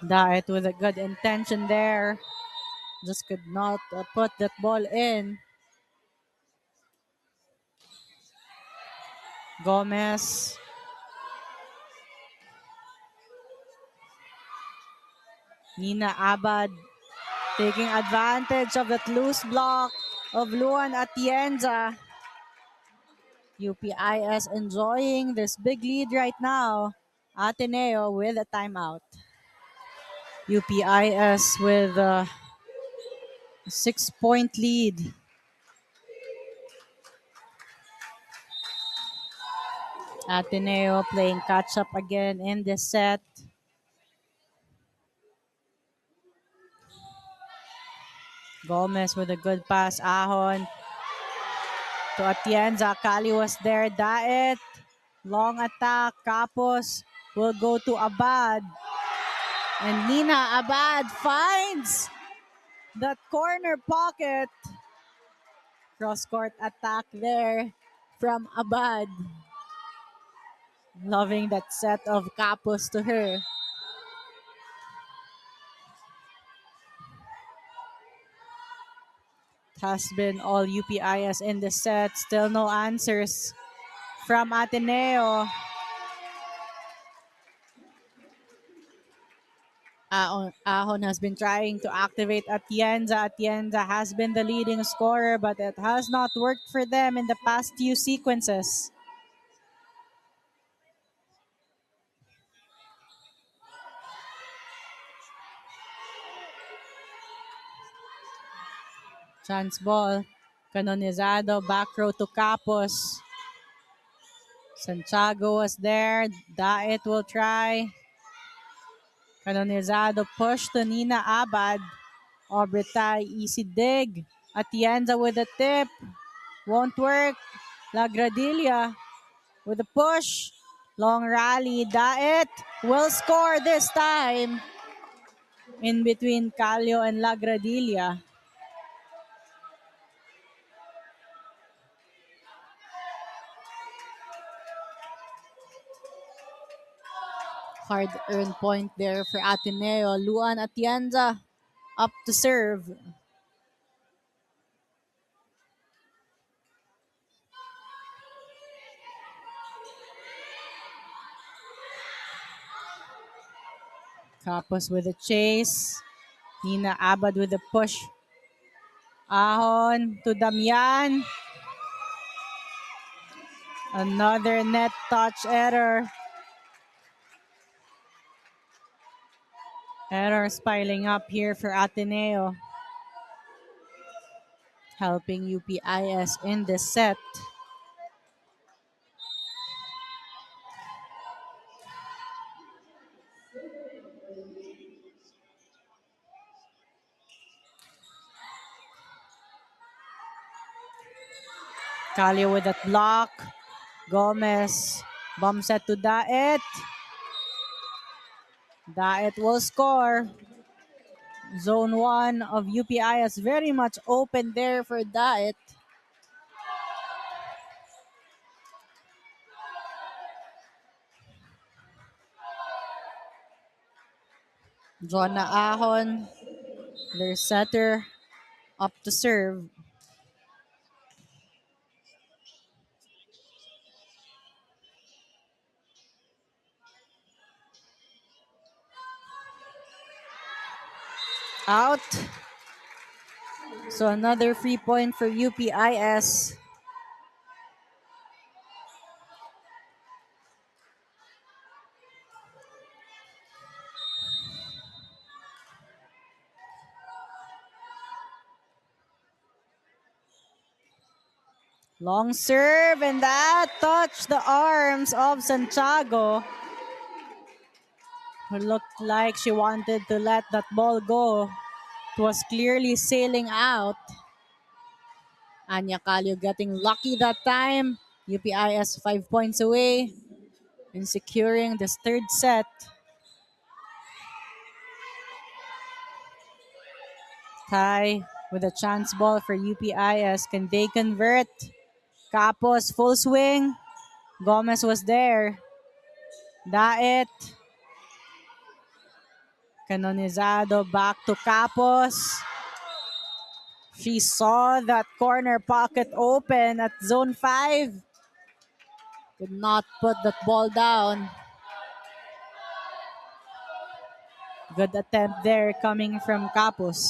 Daet with a good intention there. Just could not put that ball in. Gomez. Nina Abad taking advantage of that loose block of Luan Atienza. UPIS enjoying this big lead right now. Ateneo with a timeout. UPIS with a 6-point lead. Ateneo playing catch up again in this set. Gomez with a good pass. Ahon to Atienza. Kali was there. Daet. Long attack. Capos will go to Abad. And Nina Abad finds that corner pocket. Cross-court attack there from Abad. Loving that set of Capos to her. It has been all UPIS in the set. Still no answers from Ateneo. Ahon has been trying to activate Atienza. Atienza has been the leading scorer, but it has not worked for them in the past few sequences. Chance ball. Canonizado, back row to Capos. Santiago was there. Daet will try. Canonizado push to Nina Abad. Obretay, easy dig. Atienza with a tip. Won't work. Lagradilla with a push. Long rally. Daet will score this time. In between Calio and Lagradilla. Hard-earned point there for Ateneo. Luan Atienza up to serve. Capos with a chase. Nina Abad with a push. Ahon to Damian. Another net touch error. Errors piling up here for Ateneo. Helping UPIS in this set. Calio with that block. Gomez. Bomb set to Daet. Daet will score. Zone 1 of UPIS very much open there for Daet. Jonna Ahon, their setter, up to serve. Out. So another free point for UPIS. Long serve, and that touched the arms of Santiago, who looked like she wanted to let that ball go. It was clearly sailing out. Anya Calio getting lucky that time. UPIS 5 points away in securing this third set. Tie with a chance ball for UPIS. Can they convert? Capos, full swing. Gomez was there. Daet. Canonizado back to Capos. She saw that corner pocket open at zone 5. Could not put that ball down. Good attempt there coming from Capos.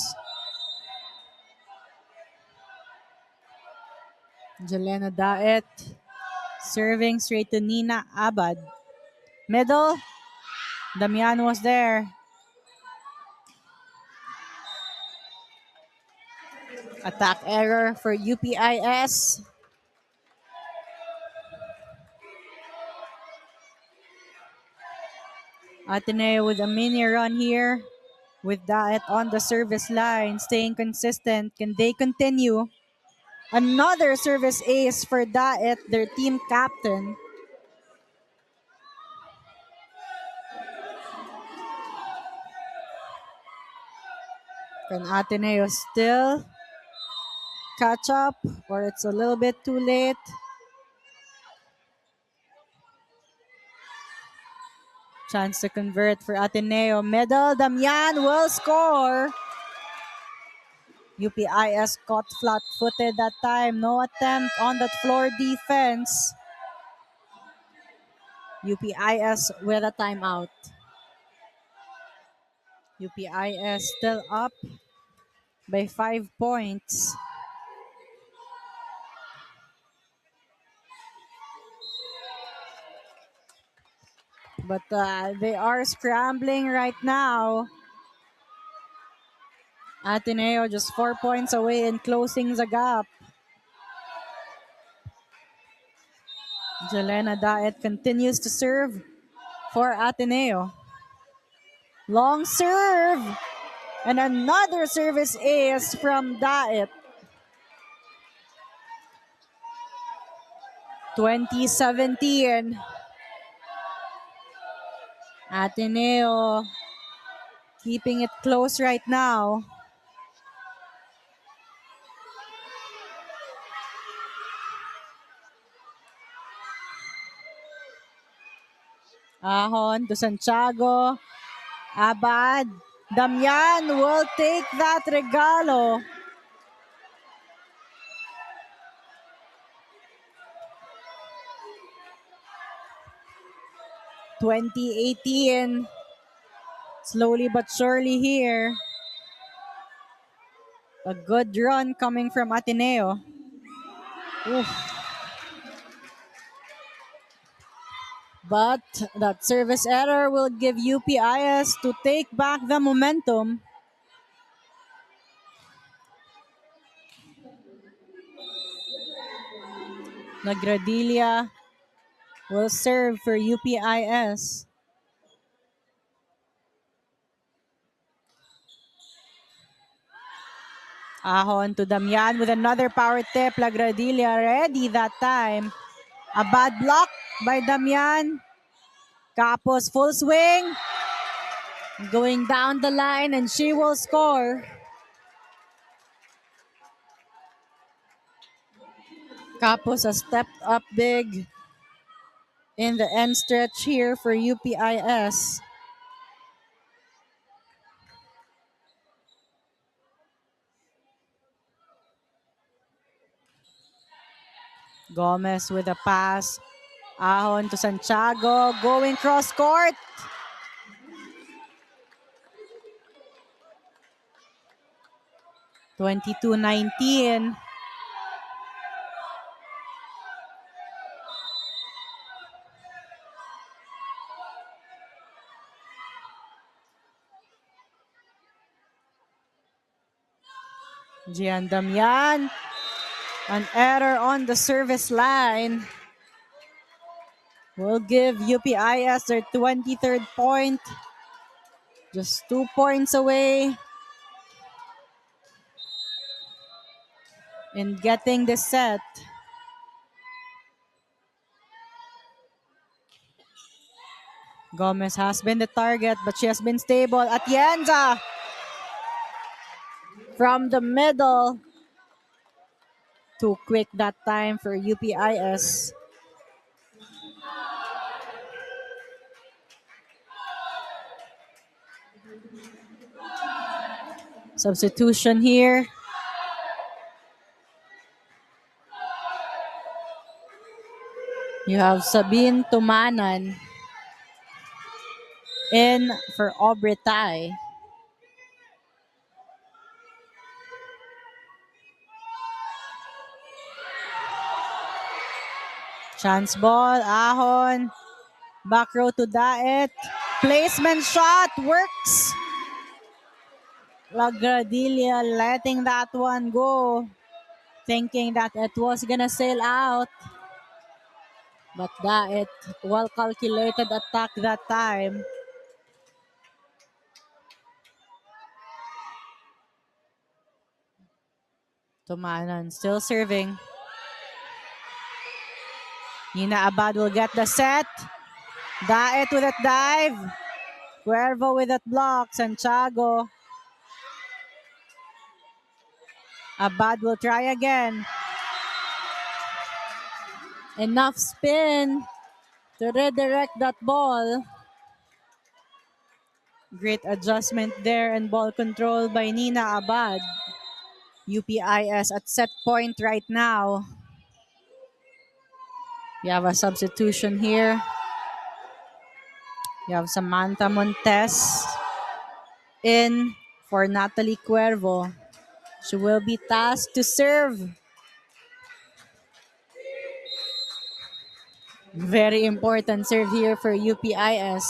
Jelena Daet serving straight to Nina Abad. Middle. Damian was there. Attack error for UPIS. Ateneo with a mini run here. With Daet on the service line, staying consistent. Can they continue? Another service ace for Daet, their team captain. Can Ateneo still catch up, or it's a little bit too late? Chance to convert for Ateneo. Middle, Damian will score. UPIS caught flat-footed that time. No attempt on that floor defense. UPIS with a timeout. UPIS still up by 5 points. But they are scrambling right now. Ateneo just 4 points away and closing the gap. Jelena Daet continues to serve for Ateneo. Long serve. And another service ace from Daet. 2017. Ateneo keeping it close right now. Ahon to Santiago. Abad. Damian will take that regalo. (2018) slowly but surely here. A good run coming from Ateneo. Oof. But that service error will give UPIS to take back the momentum. Lagradilla will serve for UPIS. Ahon to Damian with another power tip. Lagradilla ready that time. A bad block by Damian. Capos full swing. Going down the line and she will score. Capos has stepped up big in the end stretch here for UPIS. Gomez with a pass. Ahon to Santiago. Going cross court. (22-19). Gian Damian. An error on the service line will give UPIS their 23rd point. Just 2 points away in getting the set. Gomez has been the target, but she has been stable. Atienza from the middle. Too quick that time for UPIS. Substitution here. You have Sabine Tumanan in for Obretay. Chance ball, Ahon. Back row to Daet. Placement shot works. Lagradilla letting that one go. Thinking that it was gonna sail out. But Daet, well calculated attack that time. Tumanan still serving. Nina Abad will get the set. Daet with that dive. Cuervo with that block. Santiago. Abad will try again. Enough spin to redirect that ball. Great adjustment there and ball control by Nina Abad. UPIS at set point right now. We have a substitution here. You have Samantha Montes in for Natalie Cuervo. She will be tasked to serve. Very important serve here for UPIS.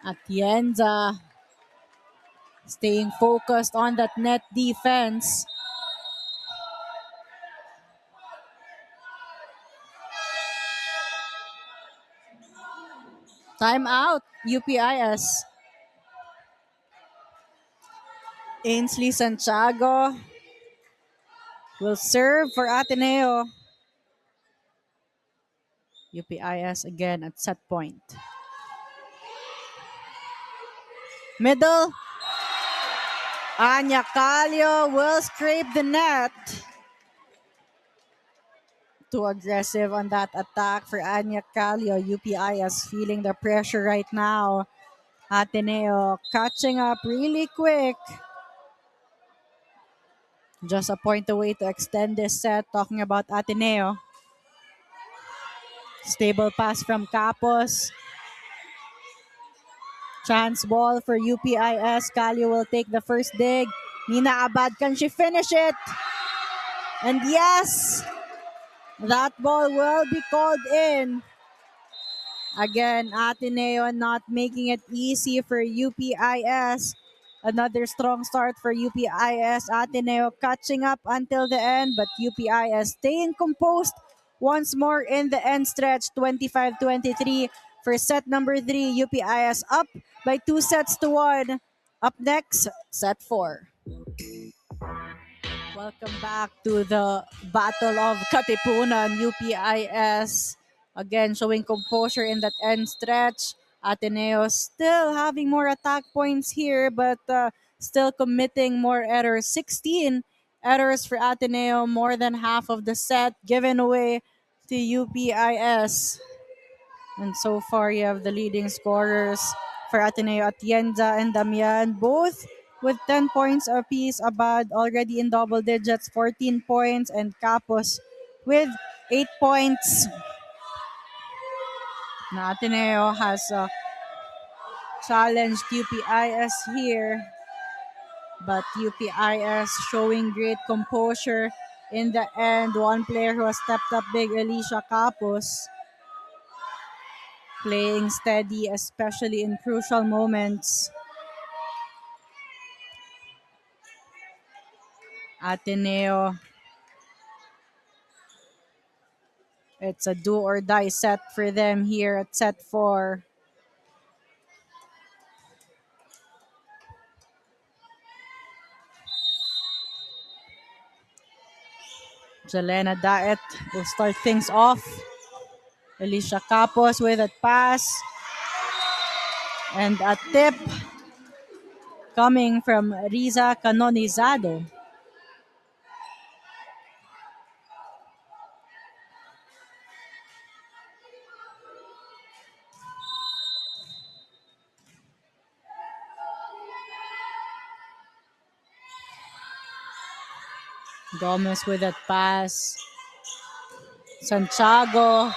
Atienza staying focused on that net defense. Timeout, UPIS. Ainsley Santiago will serve for Ateneo. UPIS again at set point. Middle. Anya Calio will scrape the net. Too aggressive on that attack for Anya Calio. UPIS feeling the pressure right now. Ateneo catching up really quick. Just a point away to extend this set. Talking about Ateneo. Stable pass from Capos. Chance ball for UPIS. Calio will take the first dig. Nina Abad, can she finish it? And yes, that ball will be called in. Again, Ateneo not making it easy for UPIS. Another strong start for UPIS. Ateneo catching up until the end, but UPIS staying composed once more in the end stretch. 25-23 for set number 3. UPIS up by 2-1. Up next, set 4. Welcome back to the Battle of Katipunan. UPIS again showing composure in that end stretch. Ateneo still having more attack points here, but still committing more errors. 16 errors for Ateneo, more than half of the set given away to UPIS. And so far, you have the leading scorers for Ateneo, Atienza and Damian, both with 10 points apiece. Abad already in double digits, 14 points, and Capos with 8 points. Now, Ateneo has challenged UPIS here, but UPIS showing great composure in the end. One player who has stepped up big, Alicia Capos, playing steady, especially in crucial moments. Ateneo, it's a do or die set for them here at set 4. Jelena Daet will start things off. Alicia Capos with a pass and a tip. coming from Riza Canonizado. Gomez with that pass. Santiago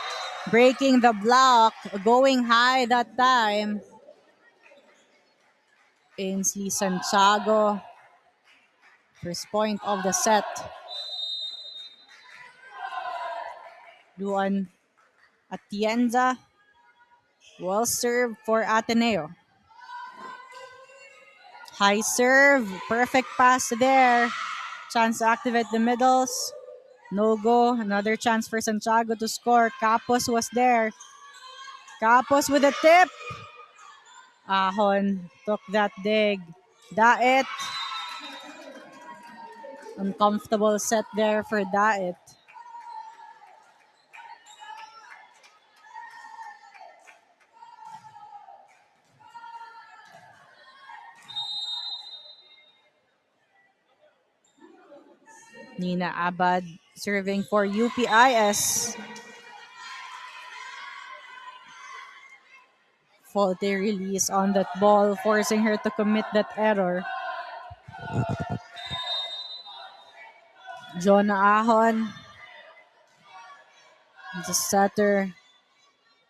breaking the block, going high that time. Ainsley Santiago, first point of the set. Luan Atienza, well served for Ateneo. High serve, perfect pass there. Chance to activate the middles. No go, another chance for Santiago to score. Capos was there. Capos with a tip. Ahon took that dig. Daet. Uncomfortable set there for Daet. Nina Abad serving for UPIS. Faulty release on that ball, forcing her to commit that error. Jonah Ahon, the setter,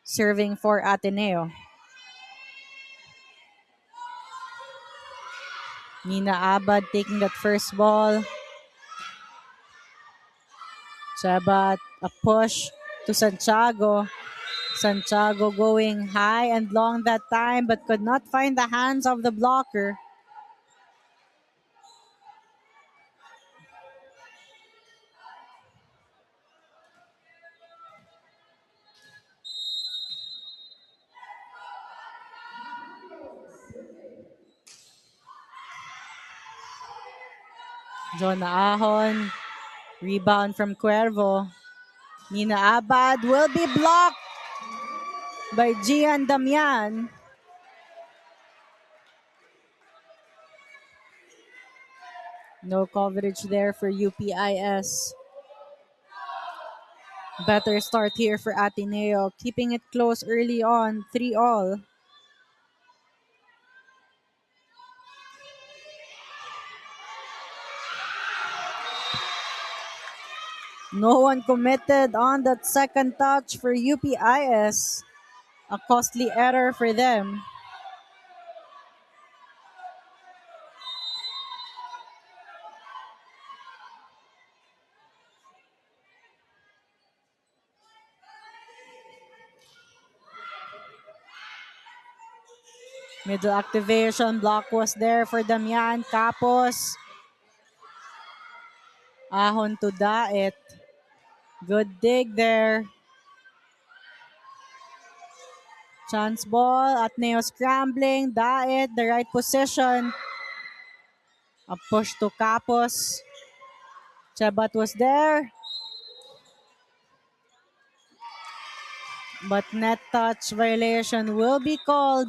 serving for Ateneo. Nina Abad taking that first ball. Chabat, a push to Santiago. Santiago going high and long that time but could not find the hands of the blocker. Jonah Ahon, rebound from Cuervo. Nina Abad will be blocked by Gian Damian. No coverage there for UPIS. Better start here for Ateneo, keeping it close early on, 3-all. No one committed on that second touch for UPIS. A costly error for them. Middle activation block was there for Damian. Capos. Ahon to Daet. Good dig there. Chance ball. Ateneo scrambling. Daet, the right position. A push to Capos. Chabat was there. But net touch violation will be called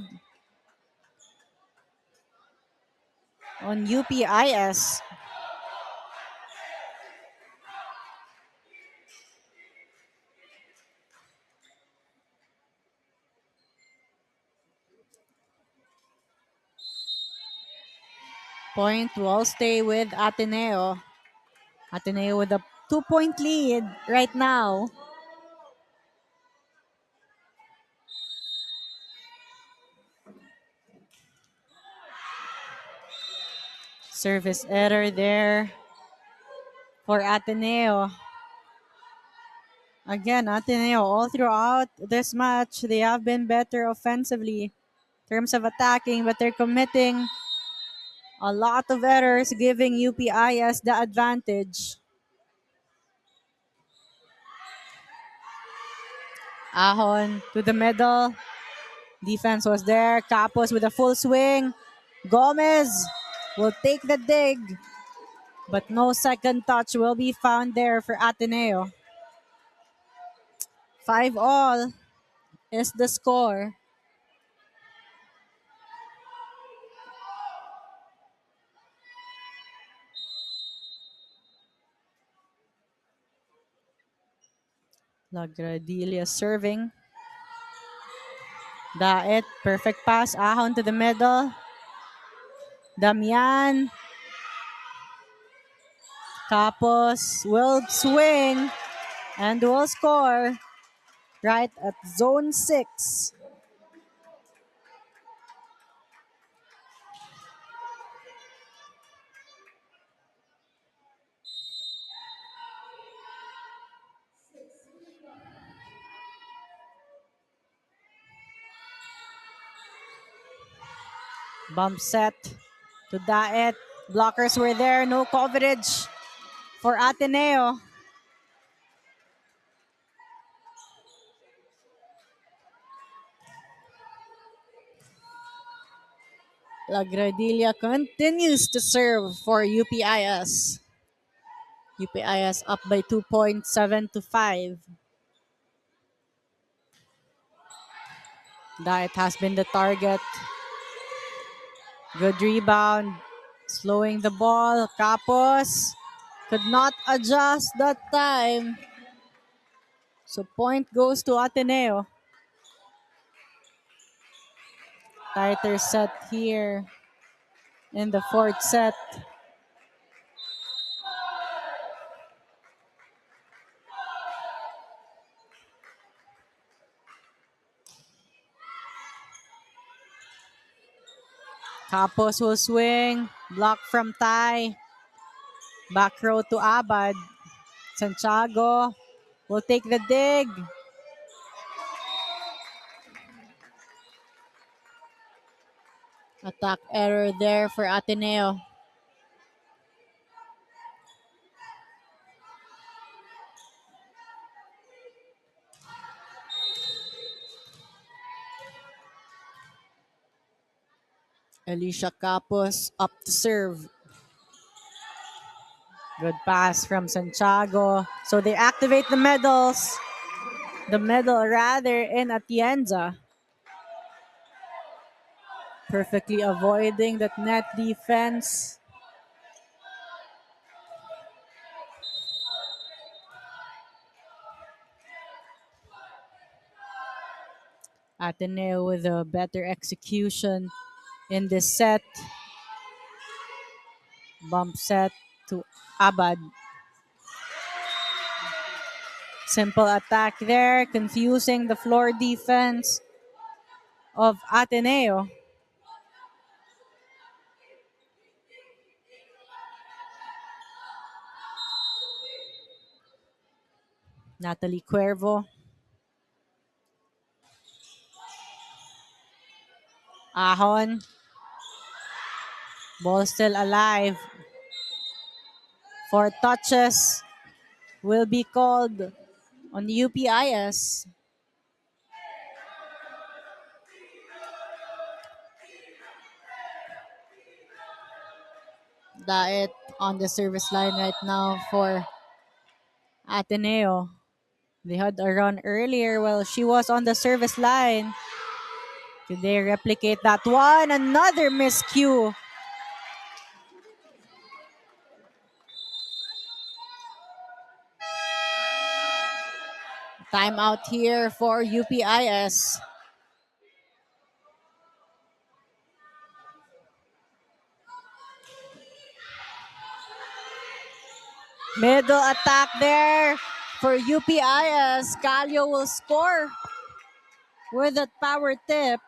on UPIS. Point will stay with Ateneo. Ateneo with a 2-point lead right now. Service error there for Ateneo. Again, Ateneo, all throughout this match, they have been better offensively in terms of attacking, but they're committing a lot of errors, giving UPIS the advantage. Ahon to the middle. Defense was there. Capos with a full swing. Gomez will take the dig, but no second touch will be found there for Ateneo. 5-all is the score. Lagradilia serving. Daet, perfect pass. Ahon to the middle. Damian. Tapos will swing and will score right at zone 6. Bump set to Daet. Blockers were there. No coverage for Ateneo. Lagradilia continues to serve for UPIS. UPIS up by 2 points, 7-5. Daet has been the target. Good rebound. Slowing the ball. Capos could not adjust that time. So point goes to Ateneo. Tighter set here in the fourth set. Capos will swing. Block from Tai. Back row to Abad. Santiago will take the dig. Attack error there for Ateneo. Alicia Capos up to serve. Good pass from Santiago. So they activate the medals. The medal rather in Atienza. Perfectly avoiding that net defense. Ateneo with a better execution in this set. Bump set to Abad. Simple attack there, confusing the floor defense of Ateneo. Natalie Cuervo. Ahon. Ball still alive. 4 touches will be called on UPIS. Daet on the service line right now for Ateneo. They had a run earlier while she was on the service line. Did they replicate that one? Another miscue. Timeout here for UPIS. Middle attack there for UPIS. Calio will score with that power tip.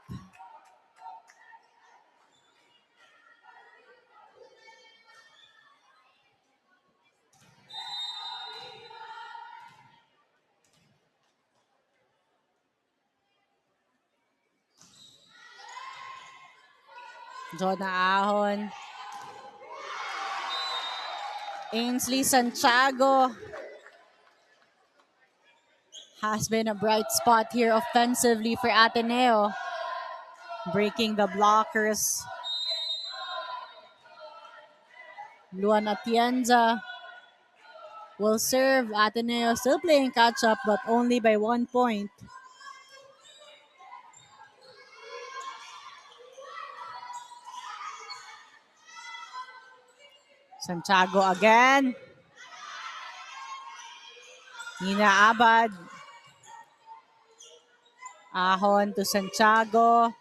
Jonah Ahon. Ainsley Santiago has been a bright spot here offensively for Ateneo. Breaking the blockers. Luan Atienza will serve. Ateneo still playing catch up but only by 1 point. Santiago again. Nina Abad Ahon to Santiago.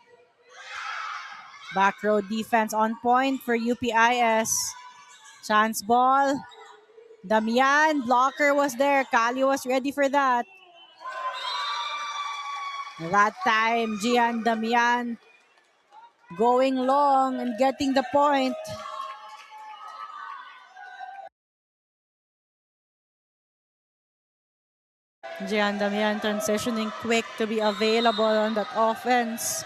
Back row defense on point for UPIS. Chance ball. Damian, blocker was there. Kali was ready for that. That time, Gian Damian going long and getting the point. Gian Damian transitioning quick to be available on that offense.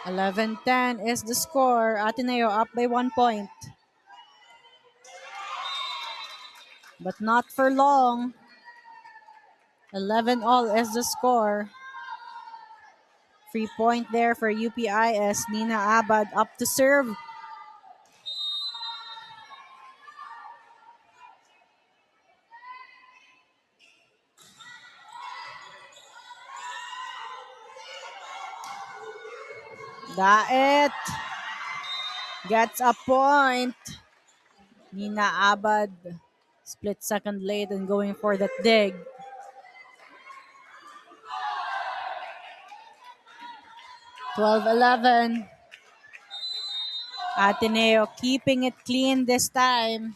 11-10 is the score. Ateneo up by 1 point. But not for long. 11-all is the score. Free point there for UPIS. Nina Abad up to serve. Daet gets a point. Nina Abad split second late and going for that dig. (12-11). Ateneo keeping it clean this time.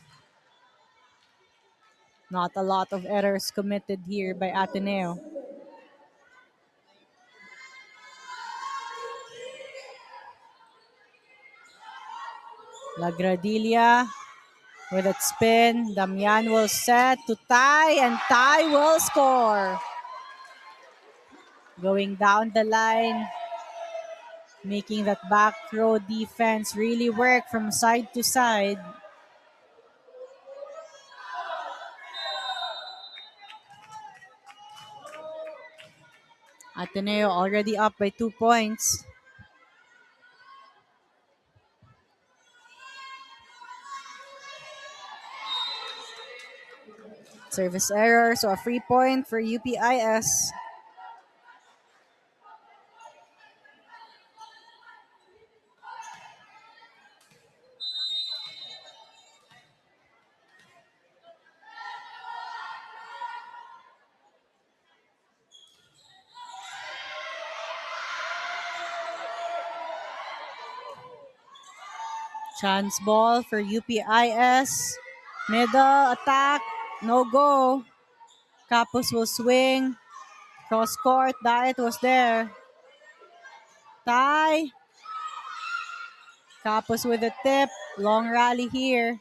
Not a lot of errors committed here by Ateneo. Lagradilla with a spin. Damian will set to Ty, and Ty will score. Going down the line, making that back row defense really work from side to side. Ateneo already up by 2 points. Service error, so a free point for UPIS. Chance ball for UPIS. Middle attack, no go. Capos will swing. Cross court, Daet was there. Ty. Capos with a tip. Long rally here.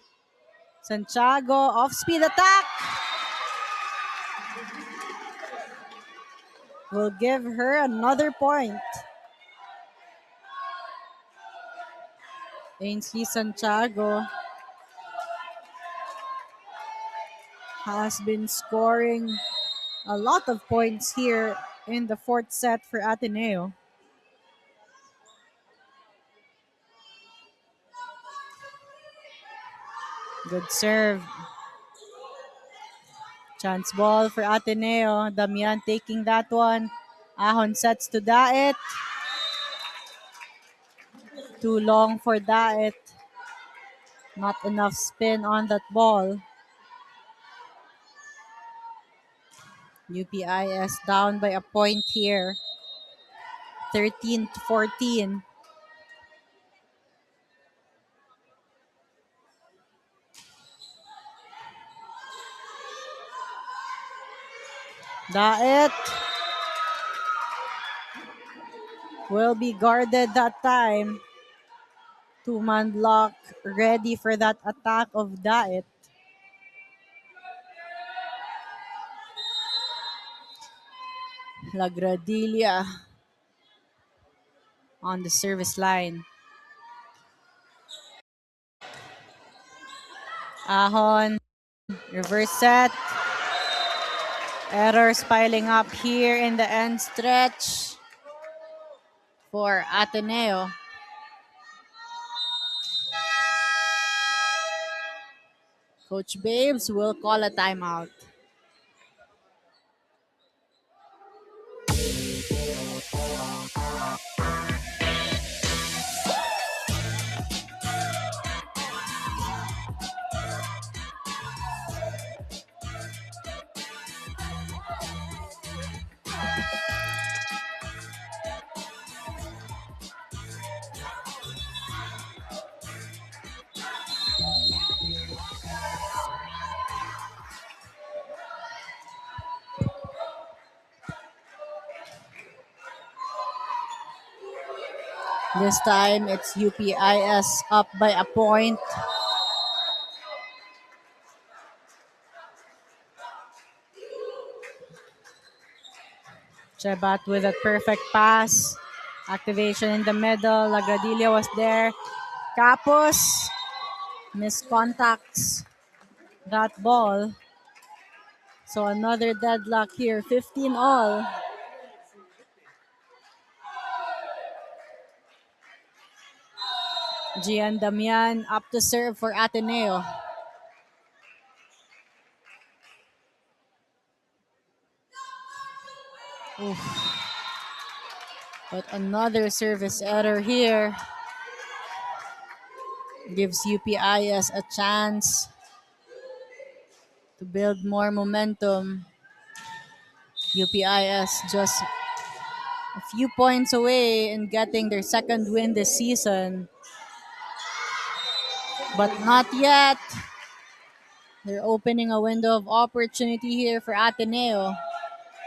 Santiago, off-speed attack. Will give her another point. Ainsley Santiago has been scoring a lot of points here in the fourth set for Ateneo. Good serve. Chance ball for Ateneo. Damian taking that one. Ahon sets to Daet. Too long for Daet. Not enough spin on that ball. UPIS down by a point here. 13-14. Daet will be guarded that time. Two-man block ready for that attack of Daet. Lagradilla on the service line. Ahon, reverse set. Errors piling up here in the end stretch for Ateneo. Coach Babes will call a timeout. This time it's UPIS up by a point. Chebat with a perfect pass. Activation in the middle. Lagradilla was there. Capos miscontacts that ball. So another deadlock here. 15 all. Gian Damian up to serve for Ateneo. Oof. But another service error here gives UPIS a chance to build more momentum. UPIS just a few points away in getting their second win this season. But not yet. They're opening a window of opportunity here for Ateneo.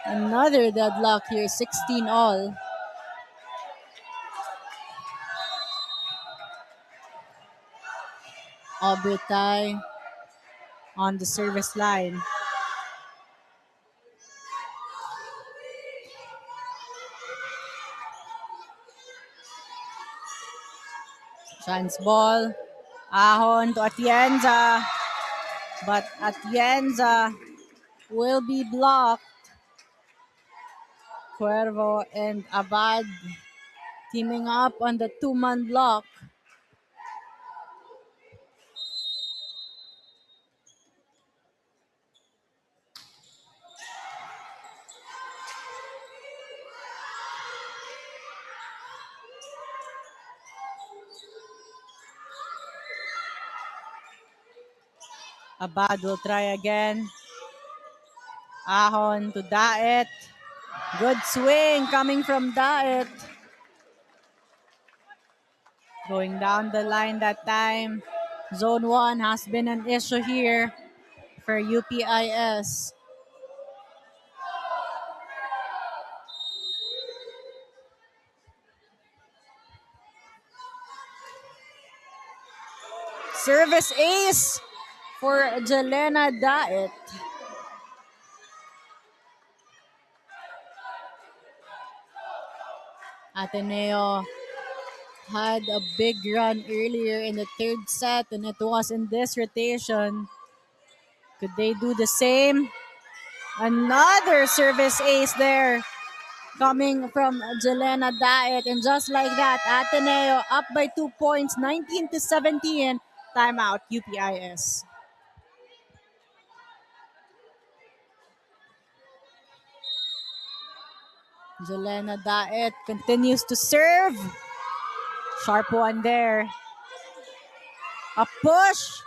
Another deadlock here, 16 all. Obretai on the service line. Chance ball. Ahon to Atienza. But Atienza will be blocked. Cuervo and Abad teaming up on the two-man block. Abad will try again. Ahon to Daet. Good swing coming from Daet. Going down the line that time. Zone 1 has been an issue here for UPIS. Service ace for Jelena Daet. Ateneo had a big run earlier in the third set, and it was in this rotation. Could they do the same? Another service ace there coming from Jelena Daet. And just like that, Ateneo up by 2 points, 19-17. Timeout, UPIS. Jelena Daet continues to serve. Sharp one there. A push.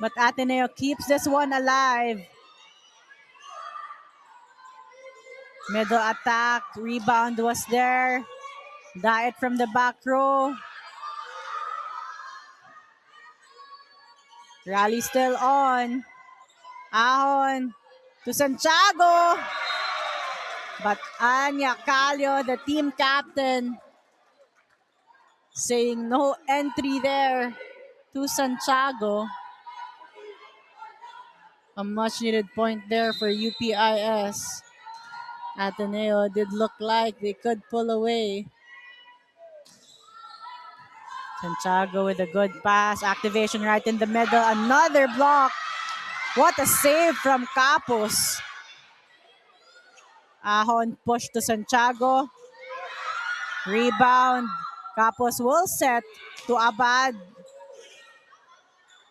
But Ateneo keeps this one alive. Middle attack. Rebound was there. Daet from the back row. Rally still on. Ahon to Santiago. But Anya Calio, the team captain, saying no entry there to Santiago. A much needed point there for UPIS. Ateneo did look like they could pull away. Santiago with a good pass. Activation right in the middle. Another block. What a save from Capos. Ahon push to Santiago. Rebound. Capos will set to Abad.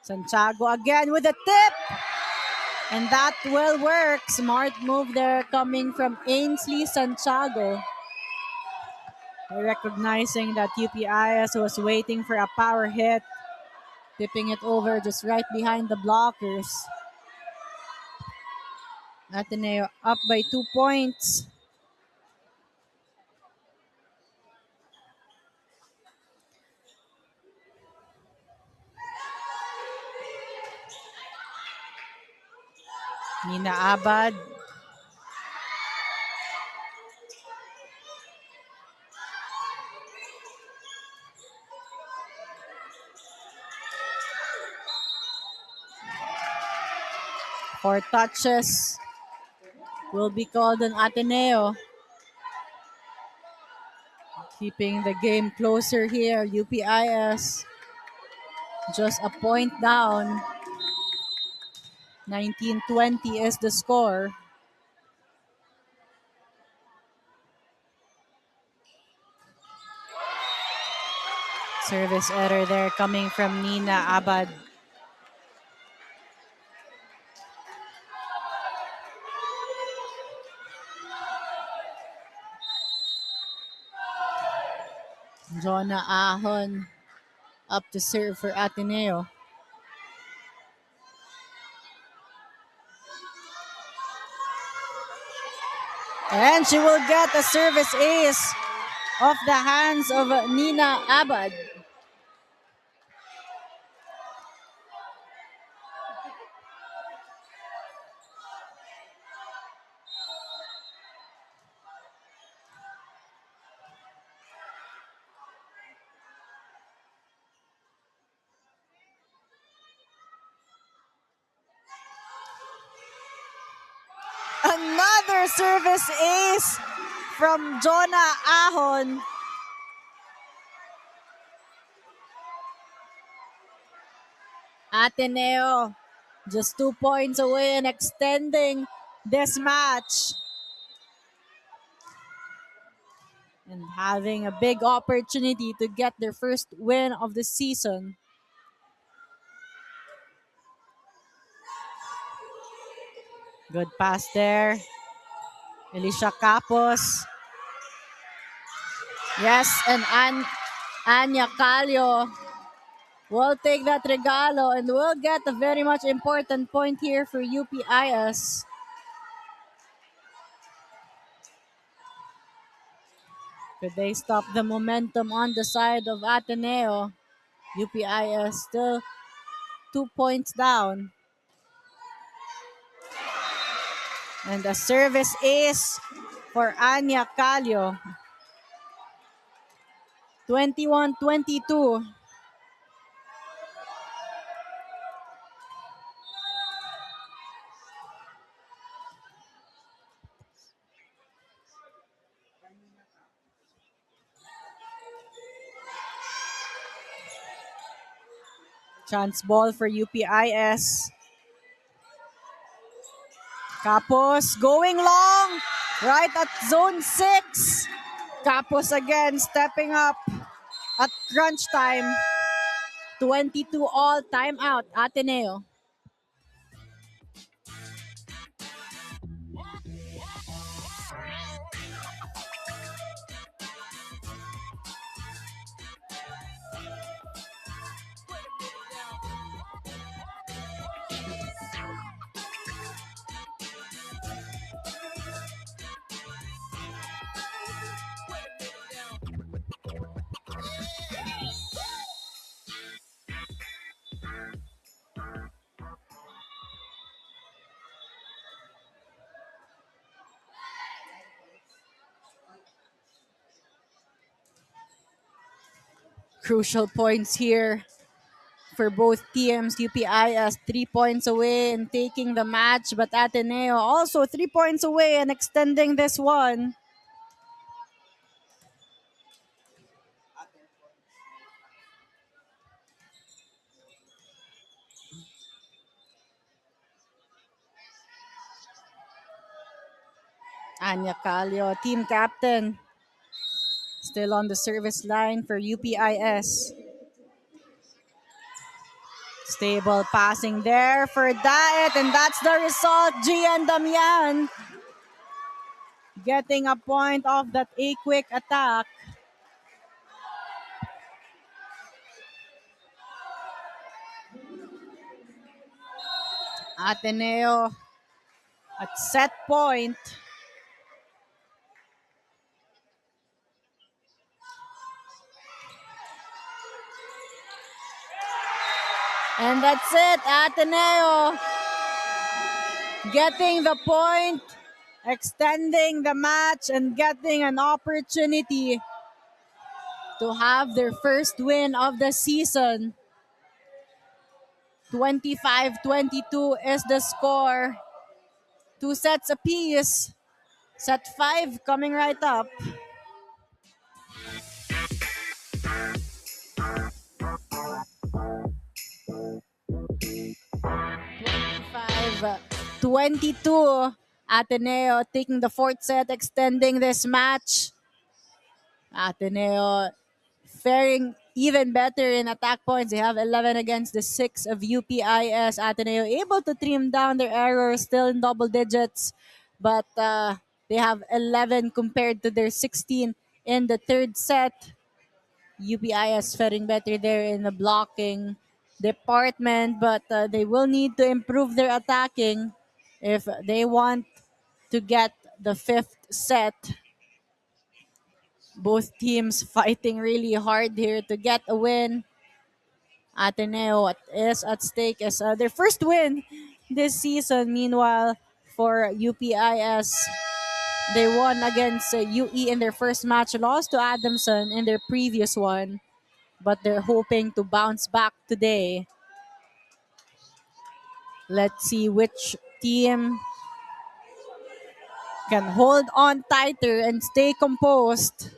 Santiago again with a tip. And that will work. Smart move there coming from Ainsley Santiago. Recognizing that UPIS was waiting for a power hit. Tipping it over just right behind the blockers. Ateneo up by 2 points. Nina Abad. 4 touches will be called on Ateneo. Keeping the game closer here. UPIS just a point down. 19-20 is the score. Service error there coming from Nina Abad. Jonah Ahon up to serve for Ateneo. And she will get a service ace off the hands of Nina Abad. Another service ace from Jonah Ahon. Ateneo just 2 points away and extending this match. And having a big opportunity to get their first win of the season. Good pass there. Alicia Capos. Yes, and Anya Calio will take that regalo and will get a very much important point here for UPIS. Could they stop the momentum on the side of Ateneo? UPIS still 2 points down. And a service ace for Anya Calio. 21-22. Chance ball for UPIS. Capos going long, right at zone 6. Capos again stepping up at crunch time. 22 all, timeout, Ateneo. Crucial points here for both teams. UPIS 3 points away and taking the match, but Ateneo also 3 points away and extending this one. Anya Calio, team captain, still on the service line for UPIS. Stable passing there for Daet, and that's the result. Gian Damian getting a point off that A-quick attack. Ateneo at set point. And that's it, Ateneo getting the point, extending the match, and getting an opportunity to have their first win of the season. 25-22 is the score. 2 sets apiece. Set 5 coming right up. 25-22. Ateneo taking the fourth set, extending this match. Ateneo faring even better in attack points. They have 11 against the 6 of UPIS. Ateneo able to trim down their errors, still in double digits, but they have 11 compared to their 16 in the third set. UPIS faring better there in the blocking department, but they will need to improve their attacking if they want to get the fifth set. Both teams fighting really hard here to get a win. Ateneo, what is at stake is their first win this season. Meanwhile, for UPIS, they won against UE in their first match, lost to Adamson in their previous one, but they're hoping to bounce back today. Let's see which team can hold on tighter and stay composed.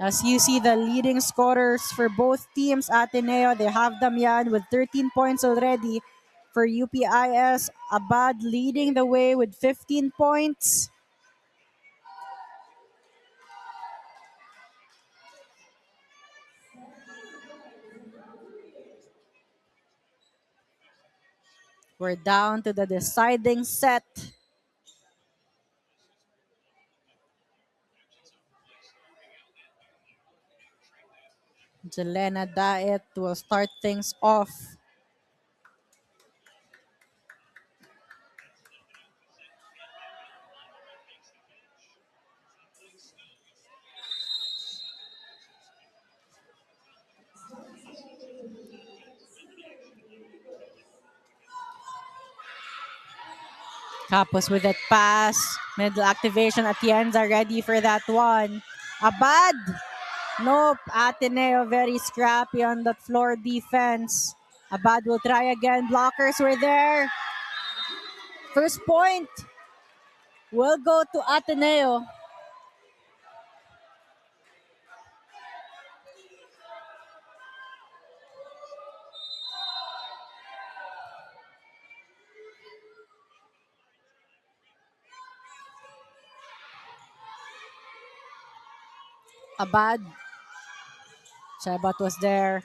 As you see the leading scorers for both teams, Ateneo, they have Damian with 13 points already. For UPIS, Abad leading the way with 15 points. We're down to the deciding set. Jelena Daet will start things off. Kapos with that pass. Middle activation. Atienza ready for that one. Abad. Nope. Ateneo very scrappy on that floor defense. Abad will try again. Blockers were there. First point will go to Ateneo. Abad. Chebat was there.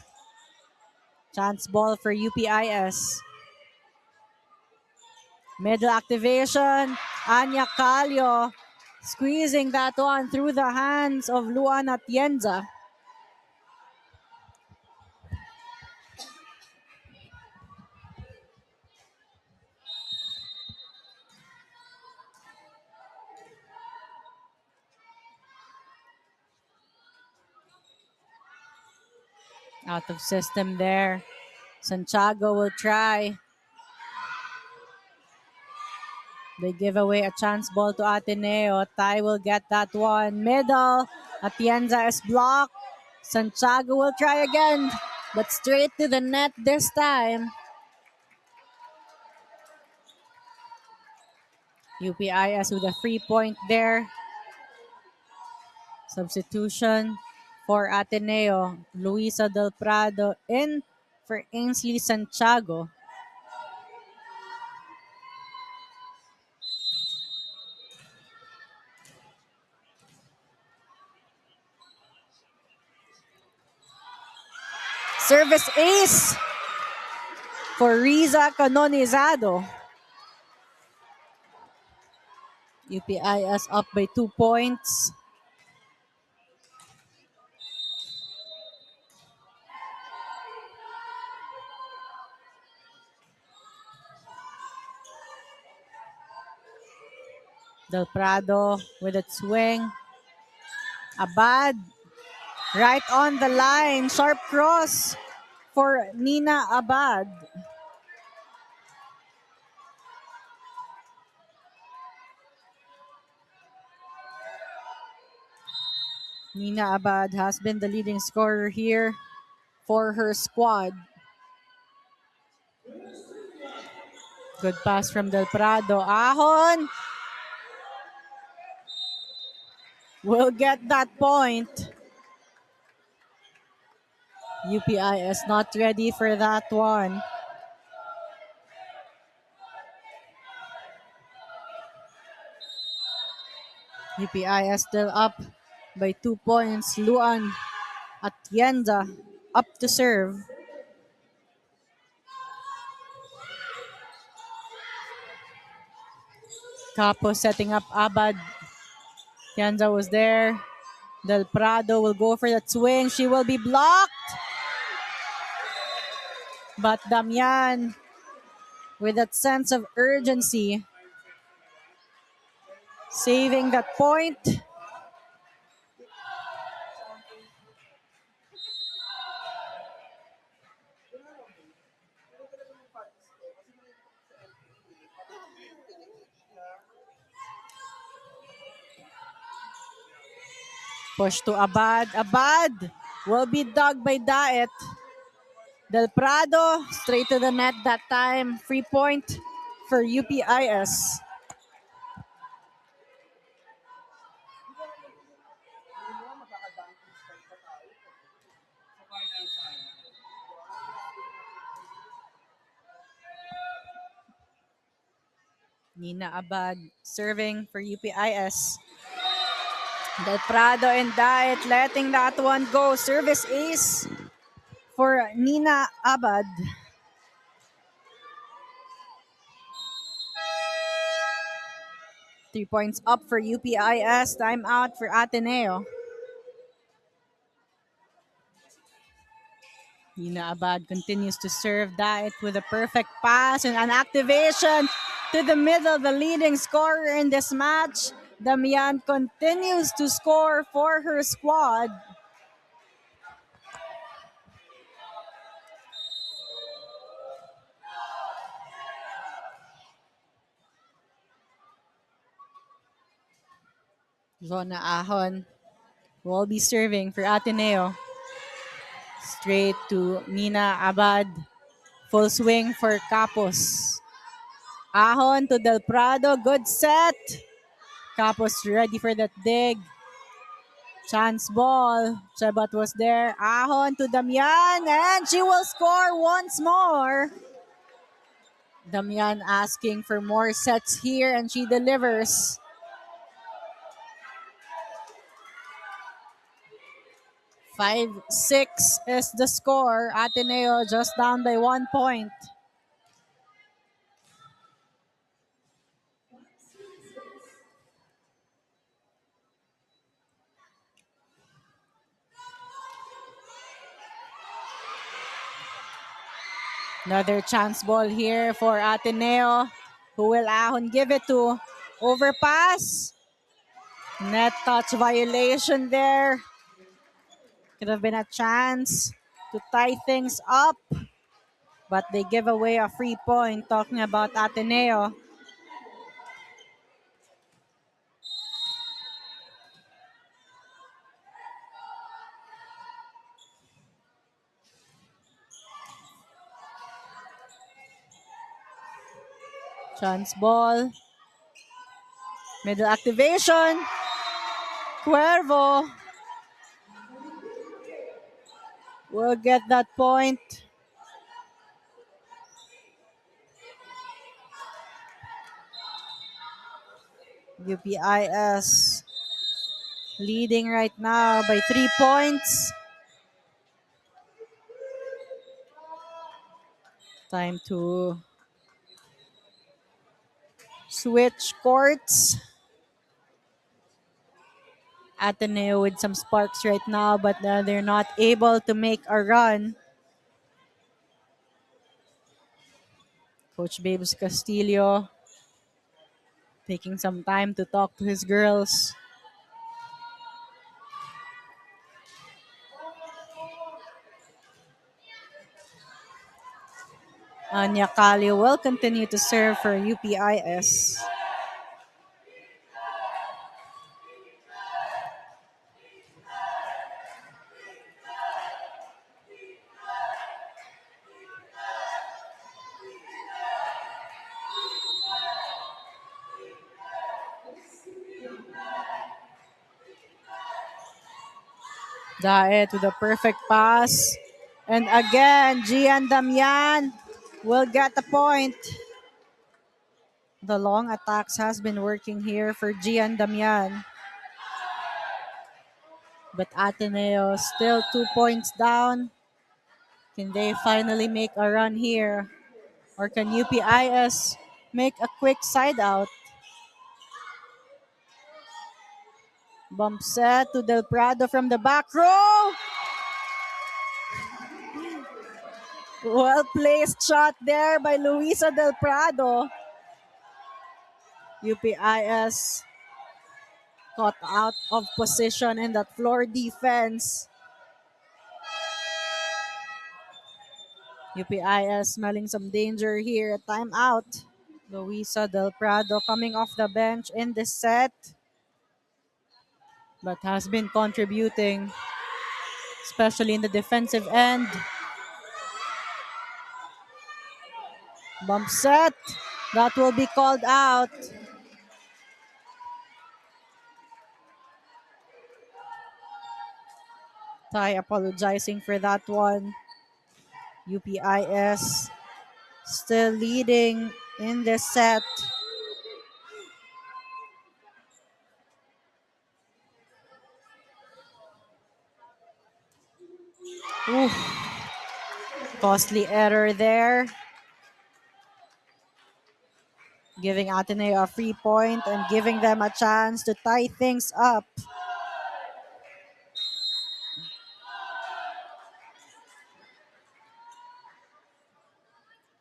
Chance ball for UPIS. Middle activation. Anya Calio squeezing that one through the hands of Luan Atienza. Out of system there. Santiago will try. They give away a chance ball to Ateneo. Tai will get that one. Middle. Atienza is blocked. Santiago will try again, but straight to the net this time. UPIS with a free point there. Substitution for Ateneo. Luisa Del Prado in for Ainsley Santiago. Service ace for Riza Canonizado. UPIS up by 2 points. Del Prado with a swing. Abad right on the line. Sharp cross for Nina Abad. Nina Abad has been the leading scorer here for her squad. Good pass from Del Prado. Ahon will get that point. UPIS not ready for that one. UPIS still up by 2 points. Luan Atienza up to serve. Capo setting up Abad. Atienza was there. Del Prado will go for that swing. She will be blocked. But Damian, with that sense of urgency, saving that point. Push to Abad. Abad will be dug by Daet. Del Prado straight to the net that time. Free point for UPIS. Nina Abad serving for UPIS. Del Prado and Daet letting that one go. Service ace for Nina Abad. Three points up for UPIS. Time out for Ateneo. Nina Abad continues to serve Daet with a perfect pass and an activation to the middle, the leading scorer in this match. Damian continues to score for her squad. Zona Ahon will be serving for Ateneo. Straight to Nina Abad. Full swing for Capos. Ahon to Del Prado. Good set. Capos ready for that dig. Chance ball. Chabat was there. Ahon to Damian. And she will score once more. Damian asking for more sets here and she delivers. 5-6 is the score. Ateneo just down by 1 point. Another chance ball here for Ateneo. Who will Ahon give it to? Overpass. Net touch violation there. Could have been a chance to tie things up. But they give away a free point, talking about Ateneo. Chance ball. Middle activation. Cuervo will get that point. UPIS leading right now by 3 points. Time to switch courts. Ateneo with some sparks right now, but they're not able to make a run. Coach Babes Castillo taking some time to talk to his girls. Anya Kali will continue to serve for UPIS. Daet with a perfect pass. And again, Gian Damian will get the point. The long attacks has been working here for Gian Damian. But Ateneo still 2 points down. Can they finally make a run here? Or can UPIS make a quick side out? Bump set to Del Prado from the back row. Well placed shot there by Luisa Del Prado. UPIS caught out of position in that floor defense. UPIS smelling some danger here. Timeout. Luisa Del Prado coming off the bench in this set, but has been contributing, especially in the defensive end. Bump set. That will be called out. Ty apologizing for that one. UPIS still leading in this set. Ooh. Costly error there. Giving Ateneo a free point and giving them a chance to tie things up.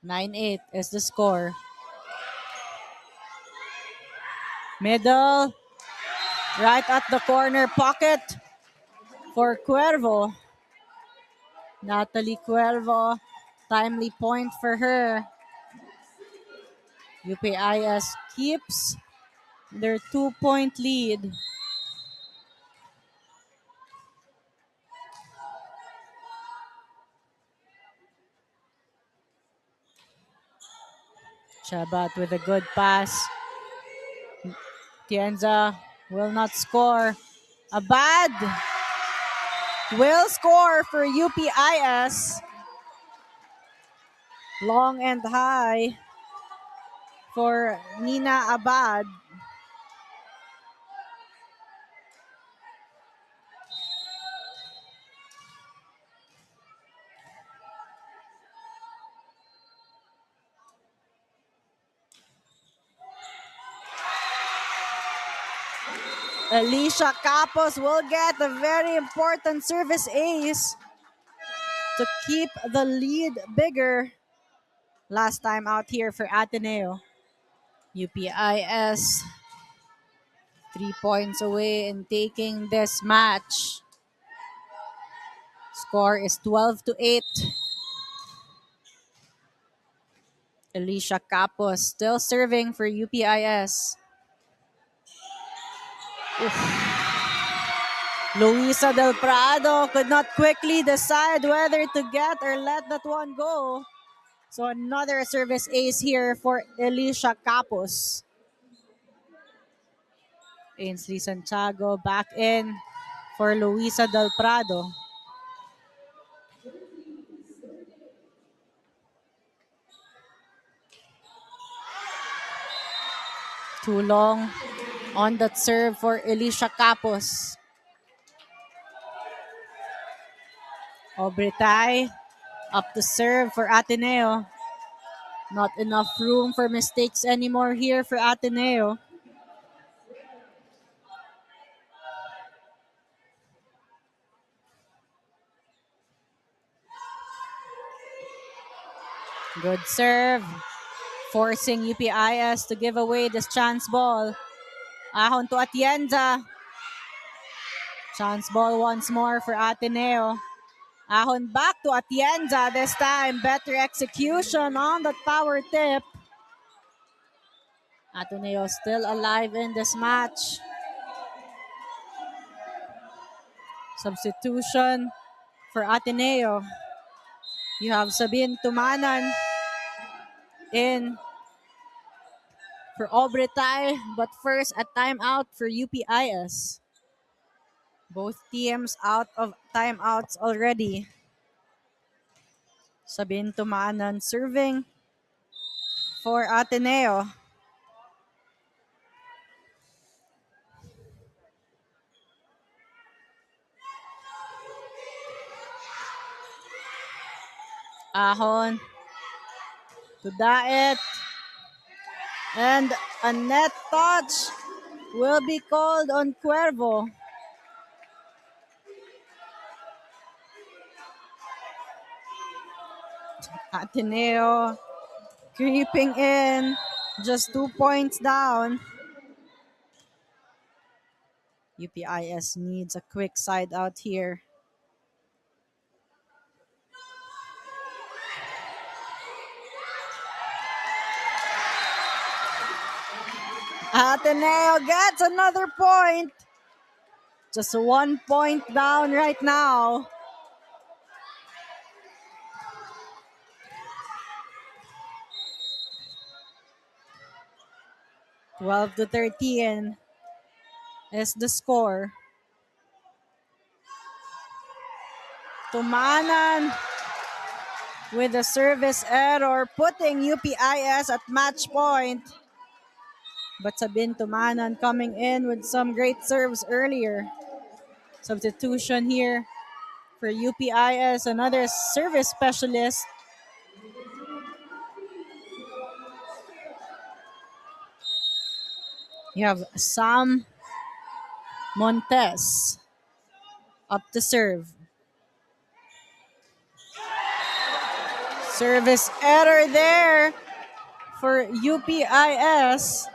9-8 is the score. Middle. Right at the corner pocket for Cuervo. Natalie Cuervo. Timely point for her. UPIS keeps their 2-point lead. Chabat with a good pass. Tienza will not score. Abad will score for UPIS. Long and high for Nina Abad. Alicia Capos will get a very important service ace to keep the lead bigger. Last time out here for Ateneo. UPIS 3 points away in taking this match. Score is 12-8. Alicia Capos still serving for UPIS. Luisa Del Prado could not quickly decide whether to get or let that one go. So another service ace here for Alicia Capos. Ainsley Santiago back in for Luisa Del Prado. Too long on that serve for Alicia Capos. Obretay up to serve for Ateneo. Not enough room for mistakes anymore here for Ateneo. Good serve. Forcing UPIS to give away this chance ball. Ahon to Atienza. Chance ball once more for Ateneo. Ahon back to Atienza this time. Better execution on that power tip. Ateneo still alive in this match. Substitution for Ateneo. You have Sabine Tumanan in for Obretay, but first a timeout for UPIS. Both teams out of timeouts already. Sabin Tumanan serving for Ateneo. Ahon to Daet. And a net touch will be called on Cuervo. Ateneo creeping in, just 2 points down. UPIS needs a quick side out here. Ateneo gets another point. Just 1 point down right now. (12-13) is the score. Tumanan with a service error, putting UPIS at match point. But Sabin Tumanan coming in with some great serves earlier. Substitution here for UPIS, another service specialist. You have Sam Montes up to serve. Service error there for UPIS.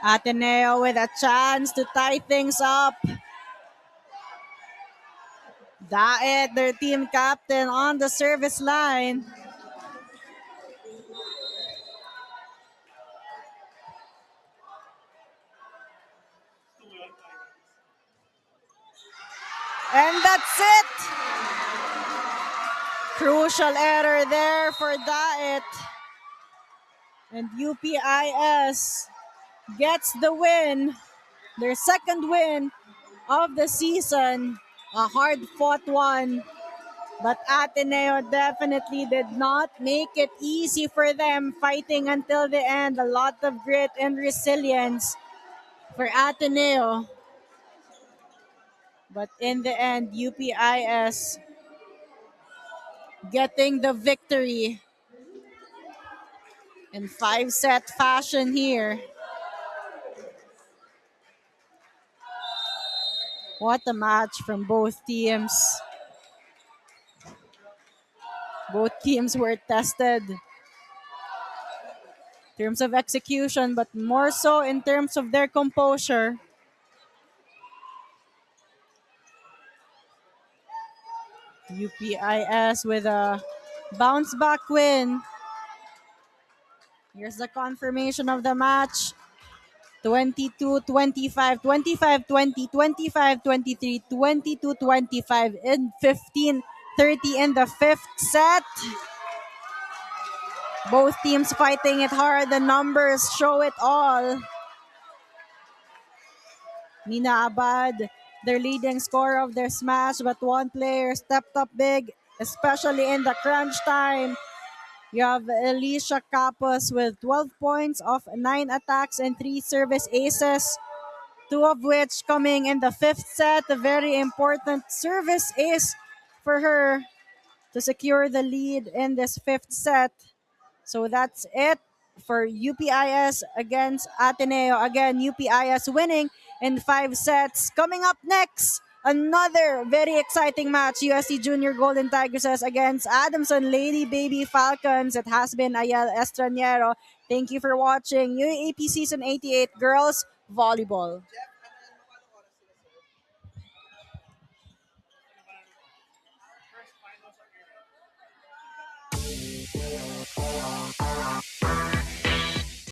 Ateneo with a chance to tie things up. Daet, their team captain, on the service line. And that's it. Crucial error there for Daet. And UPIS gets the win, their second win of the season. A hard-fought one, but Ateneo definitely did not make it easy for them, fighting until the end. A lot of grit and resilience for Ateneo. But in the end, UPIS getting the victory in 5-set fashion here. What a match from both teams. Both teams were tested in terms of execution, but more so in terms of their composure. UPIS with a bounce back win. Here's the confirmation of the match. 22-25, 25-20, 25-23, 22-25, and 15-30 in the fifth set. Both teams fighting it hard. The numbers show it all. Nina Abad, their leading scorer of their smash, but one player stepped up big, especially in the crunch time. You have Alicia Capos with 12 points off 9 attacks and 3 service aces, 2 of which coming in the fifth set. A very important service ace for her to secure the lead in this fifth set. So that's it for UPIS against Ateneo. Again, UPIS winning in 5 sets. Coming up next, another very exciting match. USC Junior Golden Tigresses against Adamson Lady Baby Falcons. It has been Ayel Estranero. Thank you for watching UAAP Season 88 Girls Volleyball.